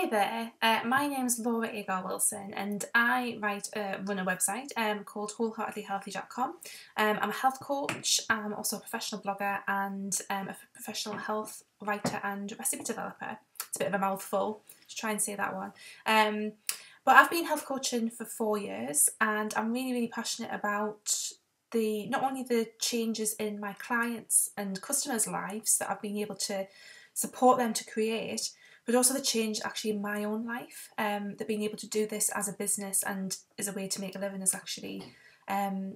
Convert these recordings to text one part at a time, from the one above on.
Hi there, my name's Laura Agar Wilson and I run a website called wholeheartedlyhealthy.com. I'm a health coach, I'm also a professional blogger and a professional health writer and recipe developer. It's a bit of a mouthful to try and say that one. But I've been health coaching for 4 years and I'm really passionate about not only the changes in my clients' and customers' lives that I've been able to support them to create, but also the change actually in my own life, that being able to do this as a business and as a way to make a living has actually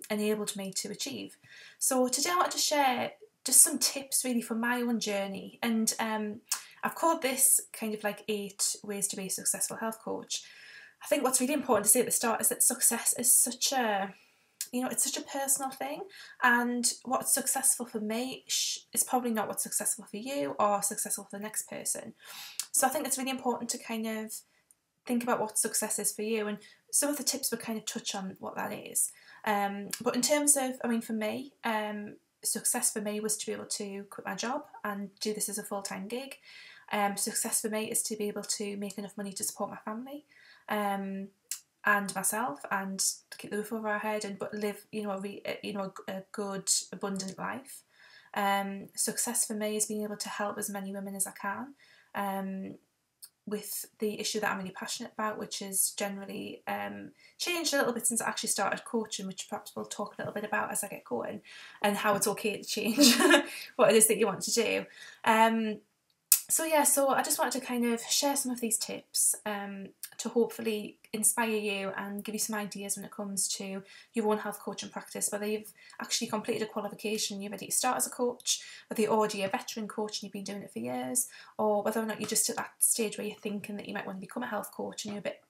enabled me to achieve. So today I wanted to share just some tips really for my own journey, and I've called this kind of like 8 ways to be a successful health coach. I think what's really important to say at the start is that success is such a it's such a personal thing, and what's successful for me is probably not what's successful for you or successful for the next person. So I think it's really important to kind of think about what success is for you, and some of the tips will kind of touch on what that is. But in terms of, for me, success for me was to be able to quit my job and do this as a full-time gig. Success for me is to be able to make enough money to support my family. And myself, and to keep the roof over our head, and but live, a good, abundant life. Success for me is being able to help as many women as I can with the issue that I'm really passionate about, which is generally changed a little bit since I actually started coaching, which perhaps we'll talk a little bit about as I get going, and how it's okay to change what it is that you want to do. So I just wanted to kind of share some of these tips to hopefully inspire you and give you some ideas when it comes to your own health coaching practice, whether you've actually completed a qualification, you're ready to start as a coach, whether you're already a veteran coach and you've been doing it for years, or whether or not you're just at that stage where you're thinking that you might want to become a health coach and you're a bit,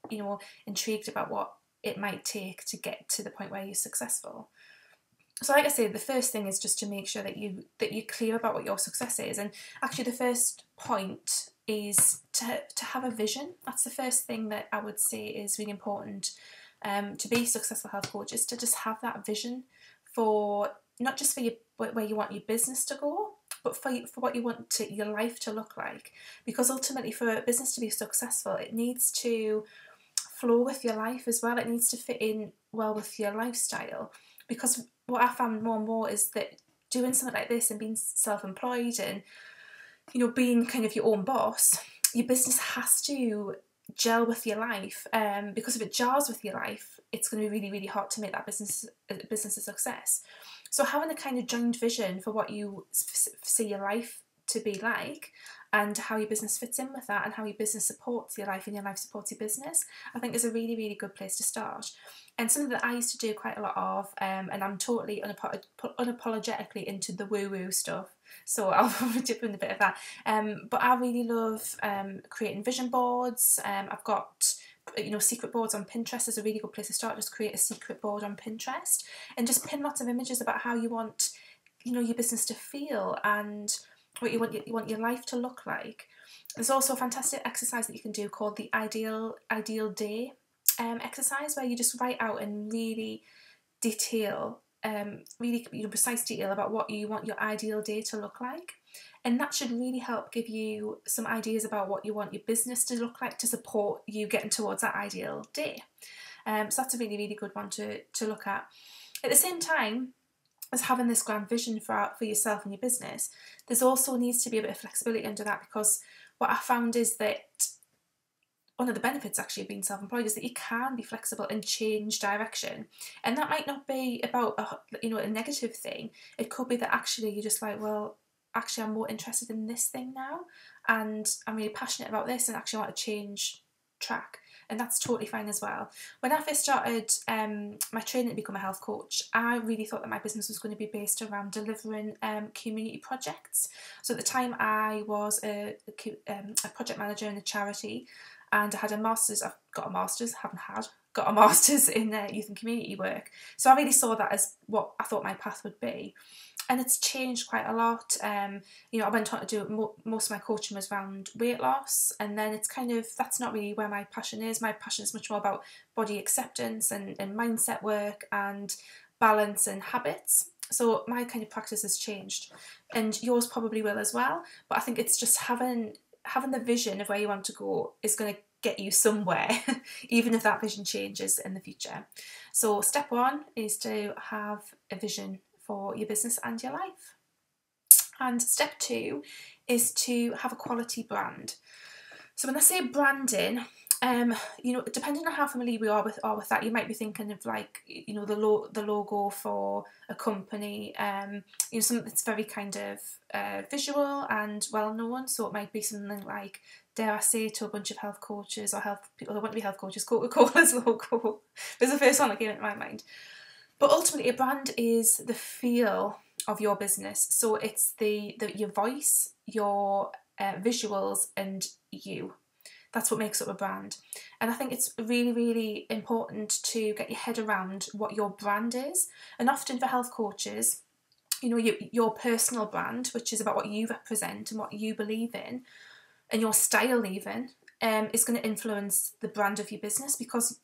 intrigued about what it might take to get to the point where you're successful. So like I said, the first thing is just to make sure that you're clear about what your success is. And actually the first point is to have a vision. That's the first thing that I would say is really important to be a successful health coach, is to just have that vision for not just for where you want your business to go, but for what you want your life to look like. Because ultimately for a business to be successful, it needs to flow with your life as well. It needs to fit in well with your lifestyle. Because what I found more and more is that doing something like this and being self-employed and being kind of your own boss, your business has to gel with your life, because if it jars with your life, it's going to be really hard to make that business a success. So having a kind of joint vision for what you see your life to be like, and how your business fits in with that, and how your business supports your life and your life supports your business, I think is a really good place to start. And something that I used to do quite a lot of, and I'm totally unapologetically into the woo-woo stuff, so I'll probably dip in a bit of that. But I really love creating vision boards. I've got secret boards on Pinterest is a really good place to start. Just create a secret board on Pinterest and just pin lots of images about how you want your business to feel and what you want your life to look like. There's also a fantastic exercise that you can do called the ideal day exercise, where you just write out in really detail, precise detail about what you want your ideal day to look like, and that should really help give you some ideas about what you want your business to look like to support you getting towards that ideal day. So that's a really good one to look at. At the same time as having this grand vision for yourself and your business, there's also needs to be a bit of flexibility under that, because what I found is that one of the benefits actually of being self-employed is that you can be flexible and change direction. And that might not be about a negative thing. It could be that actually you're just like, well, actually I'm more interested in this thing now, and I'm really passionate about this, and actually I want to change track. And that's totally fine as well. When I first started my training to become a health coach, I really thought that my business was going to be based around delivering community projects. So at the time I was a project manager in a charity, and I had a master's. I've got a master's, got a master's in youth and community work. So I really saw that as what I thought my path would be. And it's changed quite a lot. I went on to do most of my coaching was around weight loss, and then it's kind of, that's not really where my passion is. My passion is much more about body acceptance and mindset work and balance and habits. So my kind of practice has changed, and yours probably will as well. But I think it's just having the vision of where you want to go is going to get you somewhere, even if that vision changes in the future. So step one is to have a vision for your business and your life. And step two is to have a quality brand. So when I say branding, you know, depending on how familiar we are with that, you might be thinking of like, you know, the logo for a company, you know, something that's very kind of visual and well known. So it might be something like, dare I say, to a bunch of health coaches or health people who want to be health coaches, Coca-Cola's logo. There's the first one that came into my mind. But ultimately, a brand is the feel of your business. So it's your voice, your visuals, and you. That's what makes up a brand. And I think it's really, really important to get your head around what your brand is. And often for health coaches, you know, your personal brand, which is about what you represent and what you believe in, and your style even, is going to influence the brand of your business, because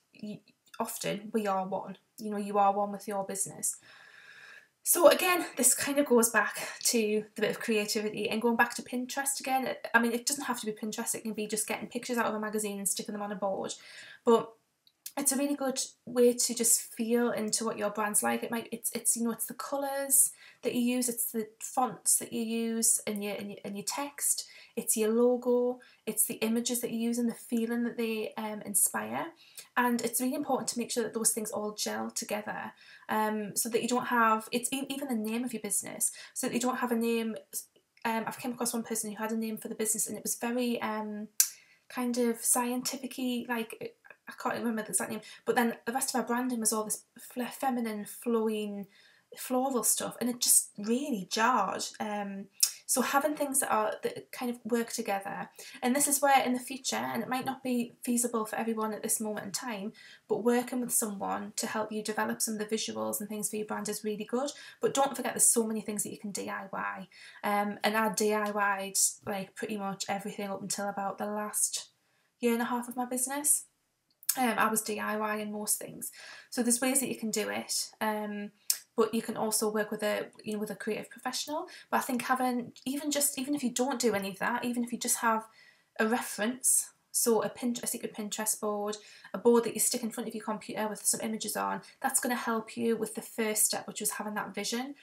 often we are one. You know, you are one with your business. So again, this kind of goes back to the bit of creativity and going back to Pinterest again. I mean, it doesn't have to be Pinterest. It can be just getting pictures out of a magazine and sticking them on a board. But it's a really good way to just feel into what your brand's like. It's you know, it's the colours that you use, it's the fonts that you use in your text, it's your logo, it's the images that you use and the feeling that they inspire. And it's really important to make sure that those things all gel together, so that you don't have, it's even the name of your business, so that you don't have a name. I've came across one person who had a name for the business and it was very kind of scientific-y, like, I can't remember the exact name, but then the rest of our branding was all this feminine, flowing, floral stuff, and it just really jarred. So having things that kind of work together, and this is where in the future, and it might not be feasible for everyone at this moment in time, but working with someone to help you develop some of the visuals and things for your brand is really good. But don't forget, there's so many things that you can DIY, and I DIY'd like pretty much everything up until about the last year and a half of my business. I was DIYing most things, so there's ways that you can do it. But you can also work with a creative professional. But I think having even if you don't do any of that, even if you just have a reference, so a secret Pinterest board, a board that you stick in front of your computer with some images on, that's going to help you with the first step, which was having that vision.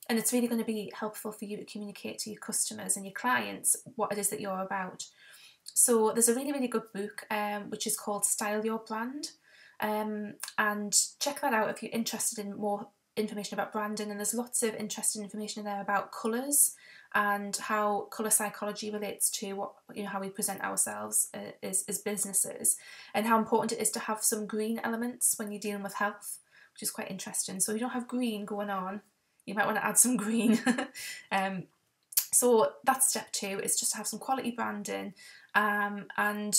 And it's really going to be helpful for you to communicate to your customers and your clients what it is that you're about. So there's a really, really good book which is called Style Your Brand, and check that out if you're interested in more information about branding. And there's lots of interesting information in there about colours and how colour psychology relates to what, you know, how we present ourselves as businesses, and how important it is to have some green elements when you're dealing with health, which is quite interesting. So if you don't have green going on, you might want to add some green. So that's step two, is just to have some quality branding, and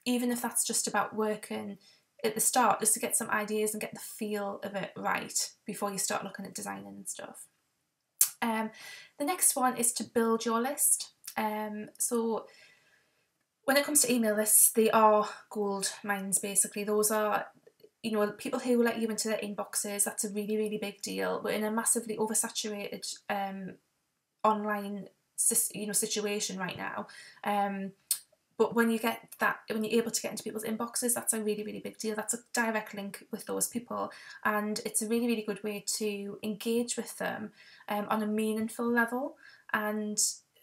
even if that's just about working at the start, just to get some ideas and get the feel of it right before you start looking at designing and stuff. The next one is to build your list. So when it comes to email lists, they are gold mines basically. Those are, you know, people who let you into their inboxes. That's a really, really big deal. We're in a massively oversaturated online situation right now. But when you're able to get into people's inboxes, that's a really, really big deal. That's a direct link with those people, and it's a really, really good way to engage with them on a meaningful level. And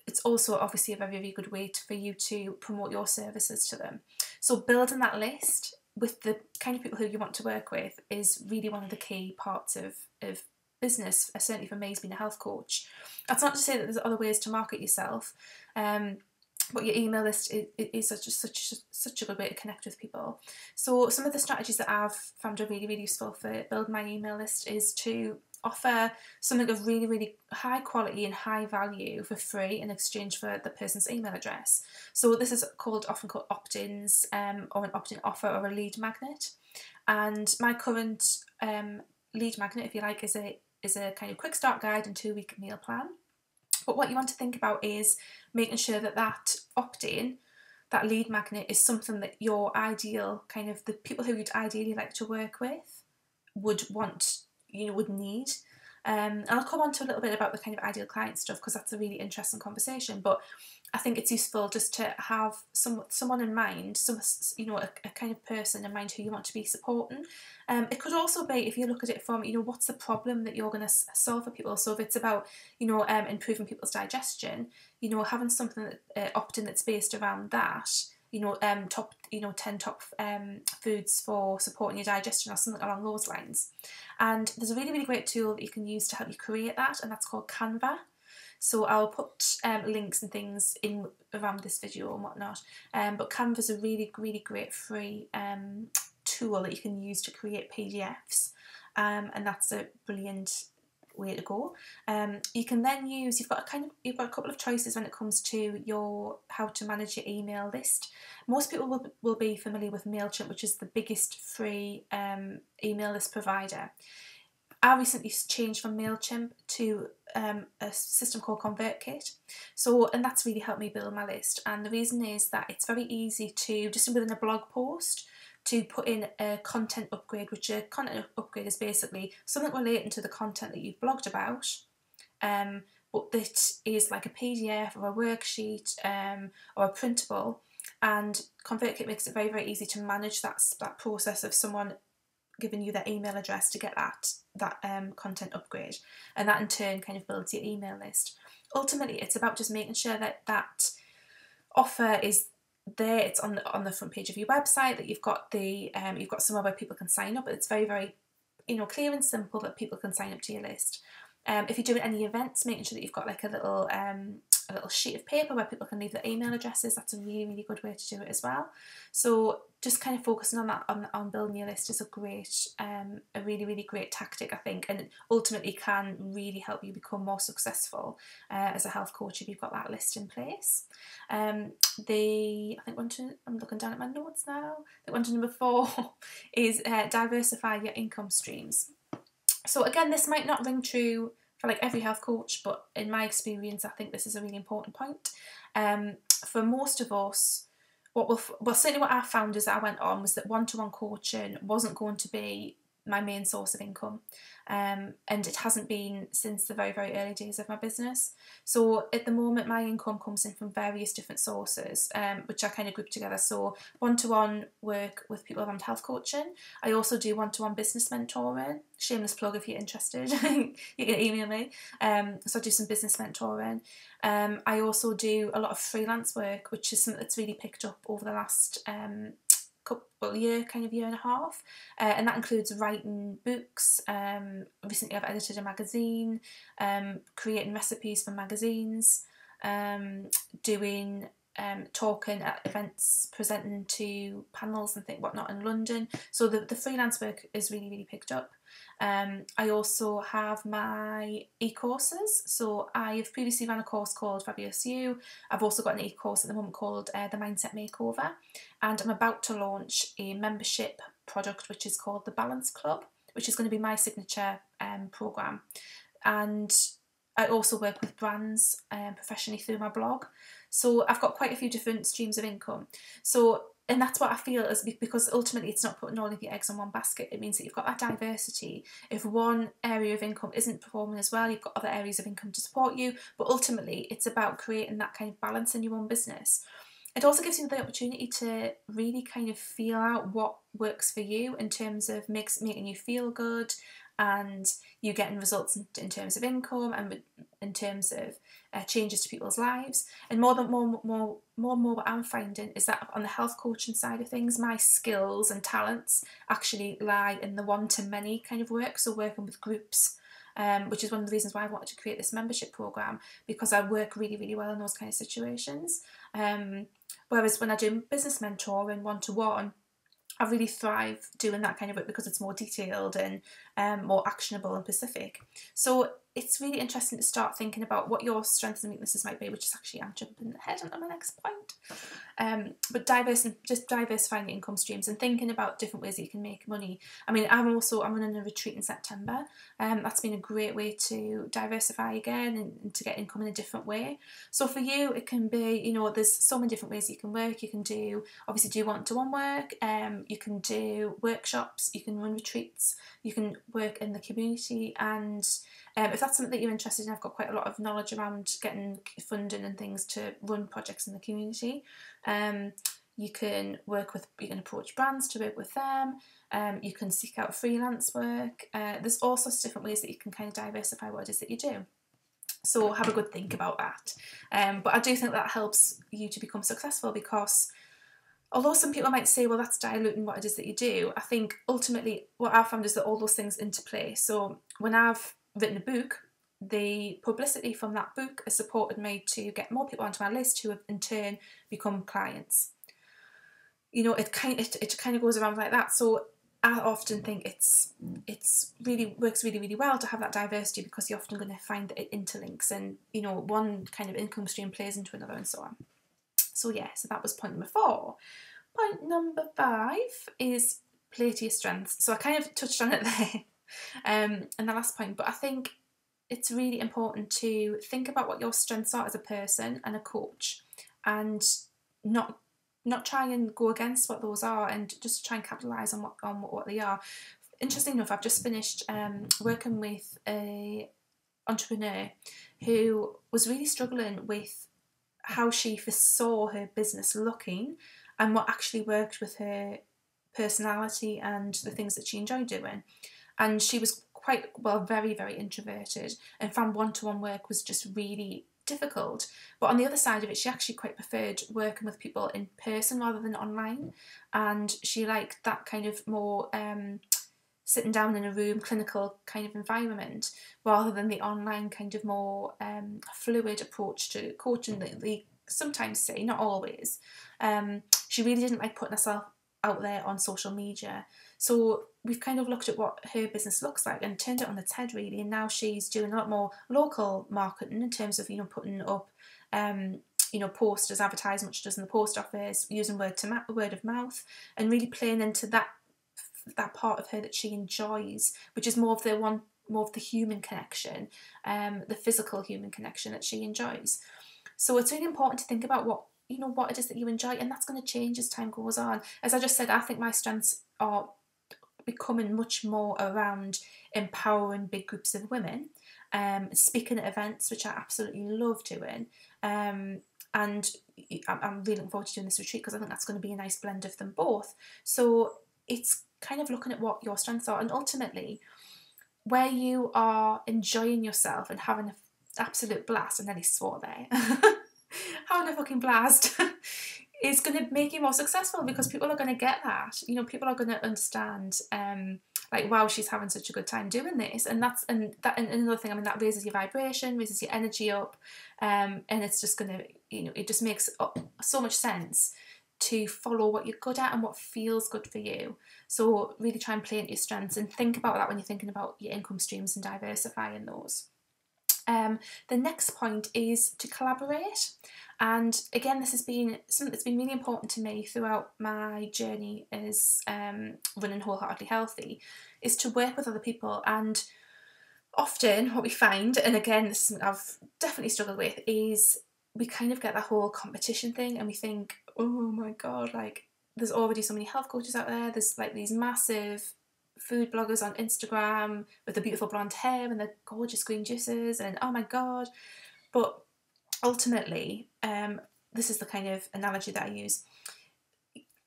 it's also obviously a very, very good way for you to promote your services to them. So building that list with the kind of people who you want to work with is really one of the key parts of business. Certainly for me, as being a health coach. That's not to say that there's other ways to market yourself, but your email list is such a good way to connect with people. So some of the strategies that I've found are really, really useful for building my email list is to offer something of really, really high quality and high value for free in exchange for the person's email address. So this is often called opt-ins, or an opt-in offer, or a lead magnet. And my current lead magnet, if you like, is a kind of quick start guide and 2-week meal plan. But what you want to think about is making sure that opt-in, that lead magnet, is something that your ideal, kind of the people who you'd ideally like to work with would want, would need. And I'll come on to a little bit about the kind of ideal client stuff because that's a really interesting conversation. But I think it's useful just to have someone in mind, a kind of person in mind who you want to be supporting. It could also be, if you look at it from, what's the problem that you're going to solve for people. So if it's about, improving people's digestion, having something that opt-in that's based around that. Top 10 top foods for supporting your digestion or something along those lines. And there's a really, really great tool that you can use to help you create that, and that's called Canva. So I'll put links and things in around this video and whatnot. But Canva's a really, really great free tool that you can use to create PDFs, and that's a brilliant way to go. You can then use, you've got a couple of choices when it comes to how to manage your email list. Most people will be familiar with MailChimp, which is the biggest free email list provider. I recently changed from MailChimp to a system called ConvertKit. And that's really helped me build my list. And the reason is that it's very easy to, just within a blog post, to put in a content upgrade, which a content upgrade is basically something relating to the content that you've blogged about, but that is like a PDF or a worksheet or a printable. And ConvertKit makes it very, very easy to manage that process of someone giving you their email address to get that content upgrade, and that in turn kind of builds your email list. Ultimately, it's about just making sure that that offer is there, it's on the front page of your website, that you've got somewhere where people can sign up. It's very, very clear and simple that people can sign up to your list. If you're doing any events, making sure that you've got like a little sheet of paper where people can leave their email addresses. That's a really, really good way to do it as well. So just kind of focusing on that, on building your list is a really, really great tactic, I think, and it ultimately can really help you become more successful as a health coach if you've got that list in place. I'm looking down at my notes now. I think one to number 4 is diversify your income streams. So again, this might not ring true for like every health coach, but in my experience, I think this is a really important point. For most of us, certainly what I found as I went on was that one-to-one coaching wasn't going to be my main source of income, and it hasn't been since the very, very early days of my business. So at the moment, my income comes in from various different sources, which I kind of group together. So one-to-one work with people around health coaching. I also do one-to-one business mentoring. Shameless plug if you're interested, you can email me. So I do some business mentoring. I also do a lot of freelance work, which is something that's really picked up over the last year and a half, and that includes writing books. Recently I've edited a magazine, creating recipes for magazines, doing talking at events, presenting to panels and whatnot in London. So the freelance work is really, really picked up. I also have my e-courses. So I've previously run a course called Fabulous You. I've also got an e-course at the moment called The Mindset Makeover, and I'm about to launch a membership product which is called the Balance Club, which is going to be my signature program. And I also work with brands professionally through my blog. So I've got quite a few different streams of income. And that's what I feel is, because ultimately it's not putting all of your eggs in one basket. It means that you've got that diversity. If one area of income isn't performing as well, you've got other areas of income to support you. But ultimately, it's about creating that kind of balance in your own business. It also gives you the opportunity to really kind of feel out what works for you in terms of making you feel good, and you getting results in terms of income and in terms of changes to people's lives. And more and more what I'm finding is that on the health coaching side of things, my skills and talents actually lie in the one-to-many kind of work, so working with groups, which is one of the reasons why I wanted to create this membership program, because I work really, really well in those kind of situations. Whereas when I do business mentoring one-to-one, I really thrive doing that kind of work because it's more detailed and more actionable and specific. So it's really interesting to start thinking about what your strengths and weaknesses might be, which is actually, I'm jumping ahead on my next point. But diversifying your income streams and thinking about different ways that you can make money. I mean, I'm running a retreat in September. That's been a great way to diversify again and to get income in a different way. So for you, it can be, there's so many different ways you can work. You can do one-to-one work. You can do workshops. You can run retreats. You can work in the community, and If that's something that you're interested in, I've got quite a lot of knowledge around getting funding and things to run projects in the community. You can approach brands to work with them. You can seek out freelance work. There's all sorts of different ways that you can kind of diversify what it is that you do. So have a good think about that. But I do think that helps you to become successful, because although some people might say, well, that's diluting what it is that you do, I think ultimately what I've found is that all those things interplay. So when I've written a book, the publicity from that book has supported me to get more people onto my list who have in turn become clients. It kind of goes around like that. So I often think it's really works really, really well to have that diversity, because you're often going to find that it interlinks, and one kind of income stream plays into another and so on. So yeah, so that was point number 4. Point number 5 is play to your strengths. So I kind of touched on it there in the last point, but I think it's really important to think about what your strengths are as a person and a coach, and not try and go against what those are, and just try and capitalise on what they are. Interesting enough, I've just finished working with a entrepreneur who was really struggling with how she foresaw her business looking and what actually worked with her personality and the things that she enjoyed doing. And she was very, very introverted, and found one-to-one work was just really difficult. But on the other side of it, she actually quite preferred working with people in person rather than online, and she liked that kind of more sitting down in a room, clinical kind of environment, rather than the online kind of more fluid approach to coaching that they sometimes say, not always. She really didn't like putting herself out there on social media. So we've kind of looked at what her business looks like and turned it on its head, really, and now she's doing a lot more local marketing in terms of putting up posters, advertising, which she does in the post office, using word of mouth, and really playing into that part of her that she enjoys, which is more of the human connection, the physical human connection that she enjoys. So it's really important to think about what it is that you enjoy, and that's going to change as time goes on. As I just said, I think my strengths are becoming much more around empowering big groups of women, speaking at events, which I absolutely love doing, and I'm really looking forward to doing this retreat, because I think that's going to be a nice blend of them both. So it's kind of looking at what your strengths are, and ultimately where you are enjoying yourself and having an absolute blast, and then he swore there, having a fucking blast is going to make you more successful, because people are going to get that. People are going to understand, wow, she's having such a good time doing this, and another thing. That raises your vibration, raises your energy up, and it's just going to, it just makes so much sense to follow what you're good at and what feels good for you. So really try and play into your strengths, and think about that when you're thinking about your income streams and diversifying those. The next point is to collaborate, and again, this has been something that's been really important to me throughout my journey as running Wholeheartedly Healthy, is to work with other people. And often what we find, and again, this is something I've definitely struggled with, is we kind of get that whole competition thing, and we think, oh my god, there's already so many health coaches out there, there's these massive food bloggers on Instagram with the beautiful blonde hair and the gorgeous green juices, and oh my god. But ultimately, this is the kind of analogy that I use.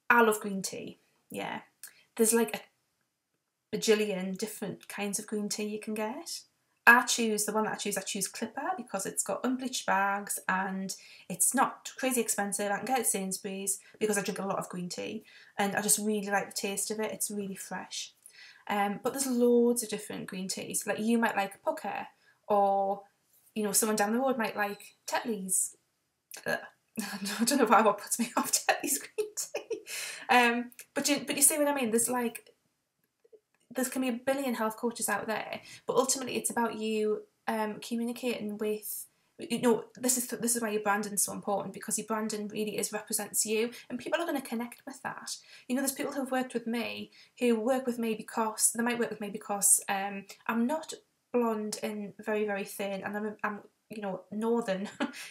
I love green tea, yeah. There's a bajillion different kinds of green tea you can get. I choose Clipper, because it's got unbleached bags and it's not crazy expensive. I can get it at Sainsbury's because I drink a lot of green tea and I just really like the taste of it. It's really fresh. But there's loads of different green teas. You might like Pukka, or someone down the road might like Tetley's. I don't know why what puts me off Tetley's green tea. But you see what I mean. There can be a billion health coaches out there, but ultimately it's about you communicating with. This is why your branding is so important, because your branding really represents you, and people are going to connect with that. There's people who've worked with me who work with me because they might work with me because I'm not blonde and very, very thin, and I'm northern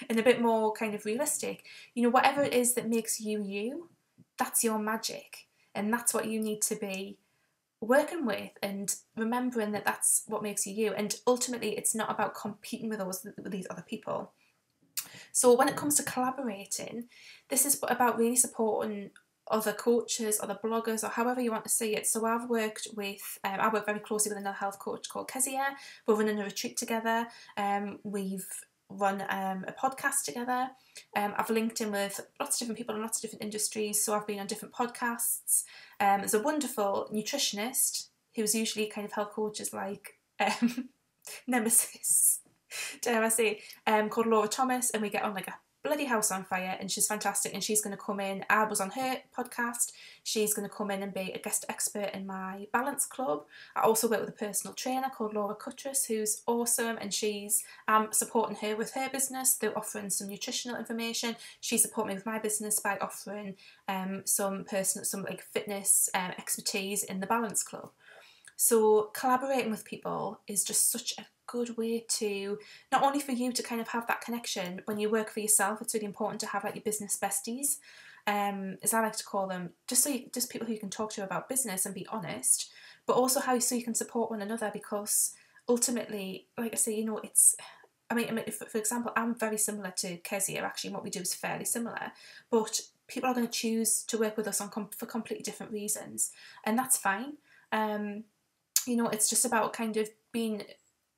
and a bit more kind of realistic. Whatever it is that makes you, that's your magic, and that's what you need to be working with and remembering that that's what makes you you. And ultimately, it's not about competing with these other people. So when it comes to collaborating, this is about really supporting other coaches, other bloggers, or however you want to see it. So I've worked with, I work very closely with another health coach called Kezia. We're running a retreat together. We've run a podcast together. I've linked in with lots of different people in lots of different industries. So I've been on different podcasts. There's a wonderful nutritionist who's usually kind of health coaches like nemesis, dare I say, called Laura Thomas, and we get on like a bloody house on fire, and she's fantastic, and she's going to come in. I was on her podcast. She's going to come in and be a guest expert in my balance club. I also work with a personal trainer called Laura Cuttress, who's awesome, and she's supporting her with her business through offering some nutritional information. She supported me with my business by offering some like fitness expertise in the balance club. So collaborating with people is just such a good way to, not only for you to kind of have that connection when you work for yourself. It's really important to have like your business besties, as I like to call them, just people who you can talk to about business and be honest, but also so you can support one another, because ultimately, like I say, you know, it's, I mean, for example, I'm very similar to Kezia. Actually, and what we do is fairly similar, but people are going to choose to work with us for completely different reasons, and that's fine. You know, it's just about kind of being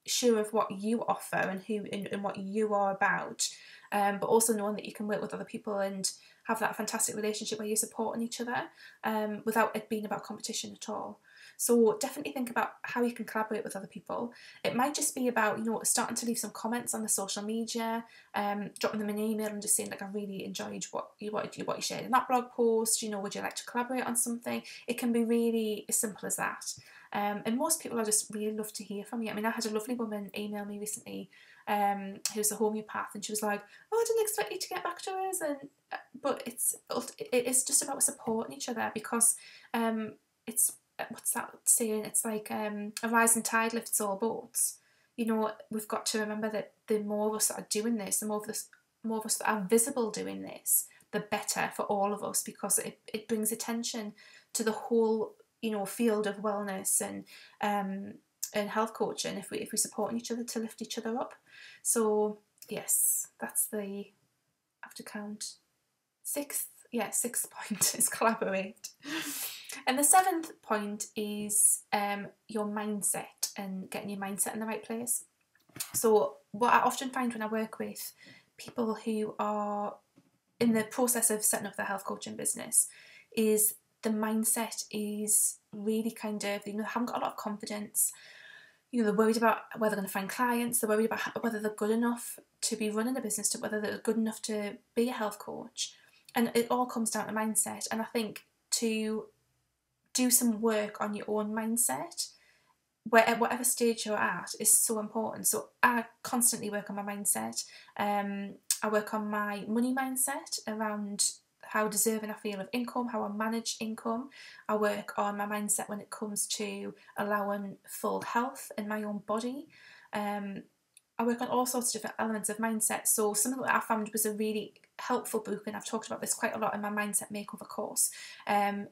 sure of what you offer and who and what you are about, but also knowing that you can work with other people and have that fantastic relationship where you're supporting each other, without it being about competition at all. So definitely think about how you can collaborate with other people. It might just be about, you know, starting to leave some comments on the social media, dropping them an email and just saying like, I really enjoyed what you shared in that blog post. You know, would you like to collaborate on something? It can be really as simple as that. And most people are just really love to hear from you. I mean, I had a lovely woman email me recently, who's a homeopath, and she was like, "Oh, I didn't expect you to get back to us," but it's just about supporting each other, because it's, what's that saying? It's like a rising tide lifts all boats. You know, we've got to remember that the more of us that are doing this, the more of us that are visible doing this, the better for all of us, because it brings attention to the whole, you know, field of wellness and health coaching if we support each other to lift each other up. So yes, that's the, I have to count, sixth point is collaborate. And the seventh point is your mindset and getting your mindset in the right place. So what I often find when I work with people who are in the process of setting up their health coaching business is the mindset is really kind of, you know, they haven't got a lot of confidence. You know, they're worried about whether they're going to find clients. They're worried about whether they're good enough to be running a business, to whether they're good enough to be a health coach. And it all comes down to mindset. And I think to do some work on your own mindset, at whatever stage you're at, is so important. So I constantly work on my mindset. I work on my money mindset around how deserving I feel of income, how I manage income. I work on my mindset when it comes to allowing full health in my own body. I work on all sorts of different elements of mindset. So something that I found was a really helpful book, and I've talked about this quite a lot in my Mindset Makeover course,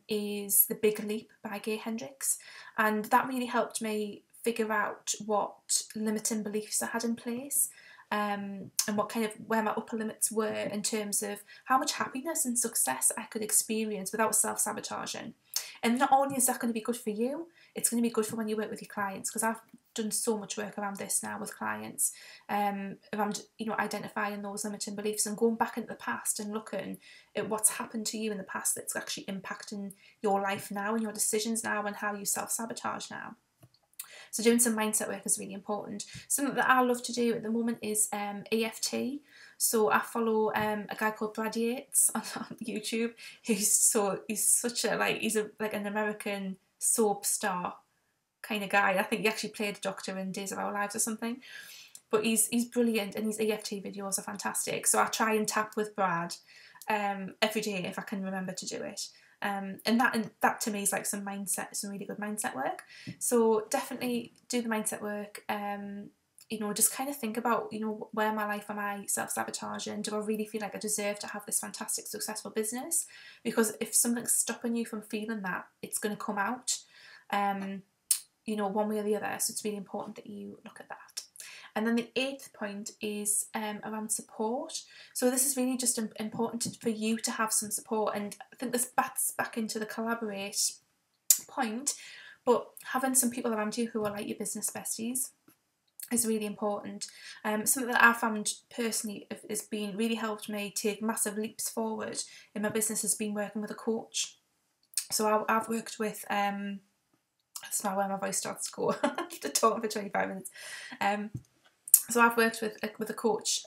is The Big Leap by Gay Hendricks. And that really helped me figure out what limiting beliefs I had in place, and what kind of, where my upper limits were in terms of how much happiness and success I could experience without self-sabotaging. And not only is that going to be good for you, it's going to be good for when you work with your clients, because I've done so much work around this now with clients, around, you know, identifying those limiting beliefs and going back into the past and looking at what's happened to you in the past that's actually impacting your life now and your decisions now and how you self-sabotage now. So doing some mindset work is really important. Something that I love to do at the moment is EFT. So I follow a guy called Brad Yates on YouTube. He's such a he's an American soap star kind of guy. I think he actually played a doctor in Days of Our Lives or something. But he's brilliant, and his EFT videos are fantastic. So I try and tap with Brad every day if I can remember to do it. And that to me is like some really good mindset work. So definitely do the mindset work. You know, just kind of think about, you know, where in my life am I self-sabotaging? Do I really feel like I deserve to have this fantastic, successful business? Because if something's stopping you from feeling that, it's going to come out. you know, one way or the other. So it's really important that you look at that. And then the 8th point is around support. So this is really just important for you to have some support, and I think this bats back into the collaborate point, but having some people around you who are like your business besties is really important. Something that I found personally has been really helped me take massive leaps forward in my business has been working with a coach. So I've worked with, that's now where my voice starts to go after talking for 25 minutes. So I've worked with a coach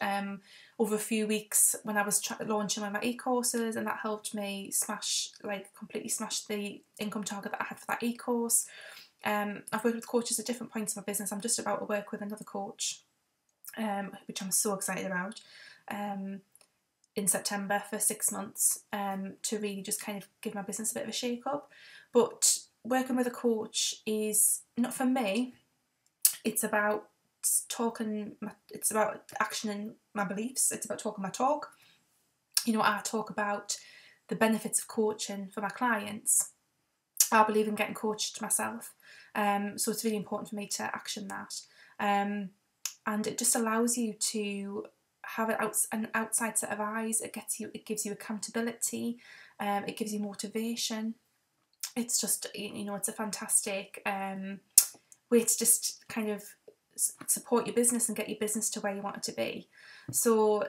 over a few weeks when I was launching one of my e-courses, and that helped me completely smash the income target that I had for that e-course. I've worked with coaches at different points in my business. I'm just about to work with another coach, which I'm so excited about, in September for 6 months, to really just kind of give my business a bit of a shake up. But working with a coach is not, for me, it's about it's about actioning my beliefs, it's about talking my talk. You know, I talk about the benefits of coaching for my clients. I believe in getting coached myself, so it's really important for me to action that, and it just allows you to have an outside set of eyes. It gives you accountability, it gives you motivation. It's just, you know, it's a fantastic way to just kind of support your business and get your business to where you want it to be. So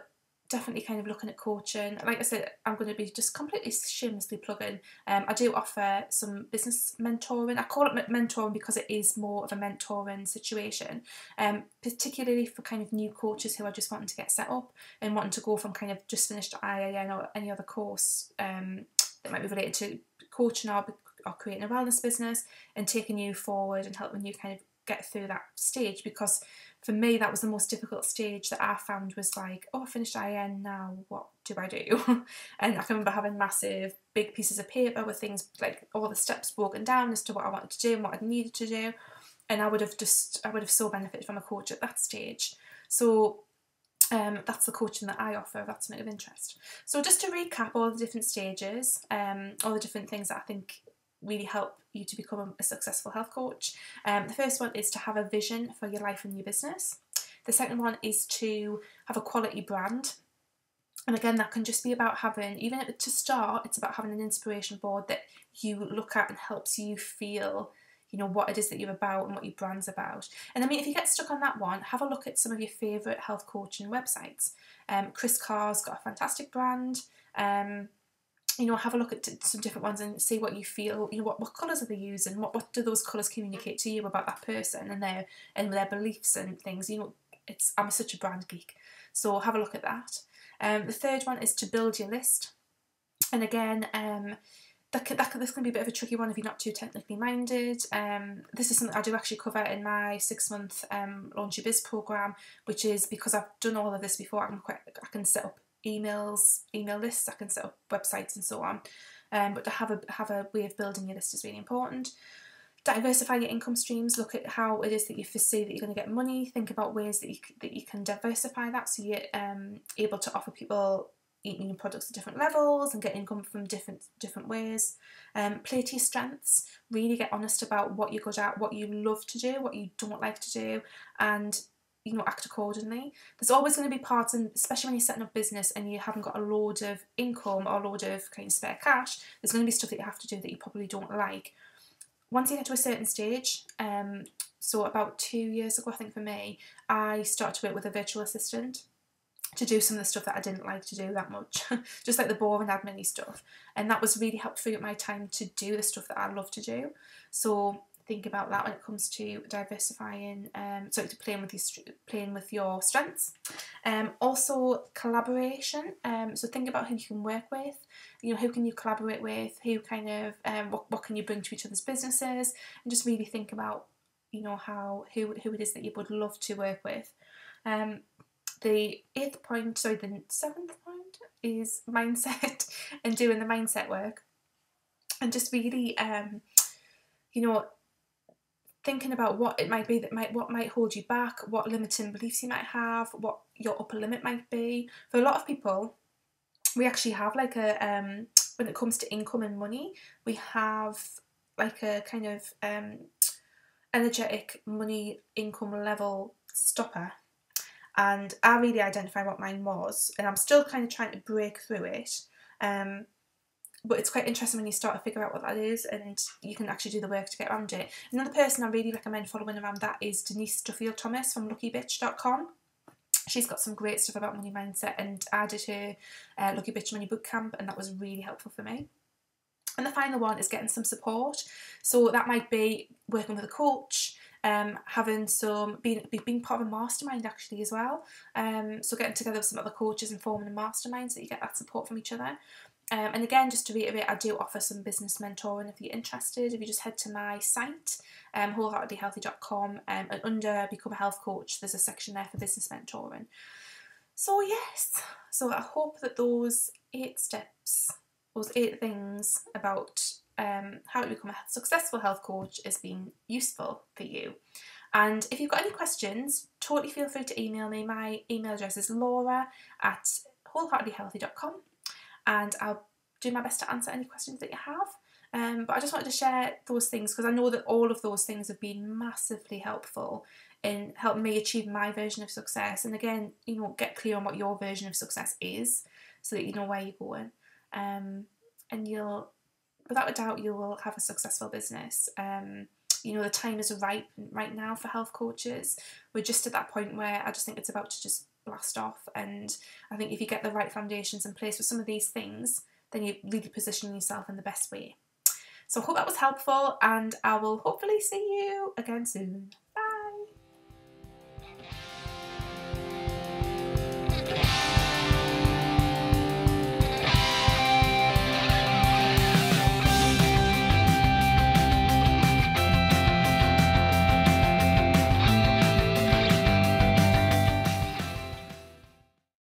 definitely kind of looking at coaching. Like I said, I'm going to be just completely shamelessly plugging. I do offer some business mentoring. I call it mentoring because it is more of a mentoring situation, particularly for kind of new coaches who are just wanting to get set up and wanting to go from kind of just finished IIN or any other course that might be related to coaching or creating a wellness business, and taking you forward and helping you kind of get through that stage. Because for me, that was the most difficult stage that I found, was like, oh, I finished IN, now what do I do? And I can remember having massive big pieces of paper with things like all the steps broken down as to what I wanted to do and what I needed to do, and I would have so benefited from a coach at that stage. So that's the coaching that I offer, if that's something of interest. So just to recap all the different stages, all the different things that I think really help you to become a successful health coach. The first one is to have a vision for your life and your business. The second one is to have a quality brand. And again, that can just be about having, even to start, it's about having an inspiration board that you look at and helps you feel, you know, what it is that you're about and what your brand's about. And I mean, if you get stuck on that one, have a look at some of your favourite health coaching websites. Chris Carr's got a fantastic brand. You know, have a look at some different ones and see what you feel, you know, what colours are they using, what do those colours communicate to you about that person and their beliefs and things. You know, I'm such a brand geek, so have a look at that. The third one is to build your list, and again, this can be a bit of a tricky one if you're not too technically minded. This is something I do actually cover in my 6-month Launch Your Biz programme, which is because I've done all of this before. I can set up email lists, I can set up websites and so on, but to have a way of building your list is really important. Diversify your income streams. Look at how it is that you foresee that you're going to get money. Think about ways that you can diversify that, so you're able to offer people eating your products at different levels and get income from different ways. Play to your strengths. Really get honest about what you're good at, what you love to do, what you don't like to do, and you know, act accordingly. There's always going to be parts, and especially when you're setting up business and you haven't got a load of income or a load of kind of spare cash, there's going to be stuff that you have to do that you probably don't like. Once you get to a certain stage, so about 2 years ago, I think for me, I started to work with a virtual assistant to do some of the stuff that I didn't like to do that much, just like the boring admin-y stuff, and that was really helped free up my time to do the stuff that I love to do. So think about that when it comes to diversifying, to playing with your strengths. Also collaboration. So think about who you can work with. You know, who can you collaborate with? Who kind of what can you bring to each other's businesses? And just really think about, you know, who it is that you would love to work with. The 7th point is mindset and doing the mindset work, and just really you know, thinking about what it might be what might hold you back, what limiting beliefs you might have, what your upper limit might be. For a lot of people, we actually have like a when it comes to income and money, we have like a kind of energetic money income level stopper, and I really identified what mine was, and I'm still kind of trying to break through it. But it's quite interesting when you start to figure out what that is, and you can actually do the work to get around it. Another person I really recommend following around that is Denise Duffield-Thomas from luckybitch.com. She's got some great stuff about money mindset, and I did her Lucky Bitch Money Bootcamp, and that was really helpful for me. And the final one is getting some support. So that might be working with a coach, having some, being part of a mastermind actually as well. So getting together with some other coaches and forming a mastermind so that you get that support from each other. And again, just to reiterate, I do offer some business mentoring if you're interested. If you just head to my site, wholeheartedlyhealthy.com, and under Become a Health Coach, there's a section there for business mentoring. So yes, so I hope that those 8 steps, those 8 things about how to become a successful health coach has been useful for you. And if you've got any questions, totally feel free to email me. My email address is laura@wholeheartedlyhealthy.com, and I'll do my best to answer any questions that you have. But I just wanted to share those things because I know that all of those things have been massively helpful in helping me achieve my version of success. And again, you know, get clear on what your version of success is so that you know where you're going. And you'll, without a doubt, you will have a successful business. You know, the time is right now for health coaches. We're just at that point where I just think it's about to just blast off, and I think if you get the right foundations in place for some of these things, then you really position yourself in the best way. So I hope that was helpful, and I will hopefully see you again soon.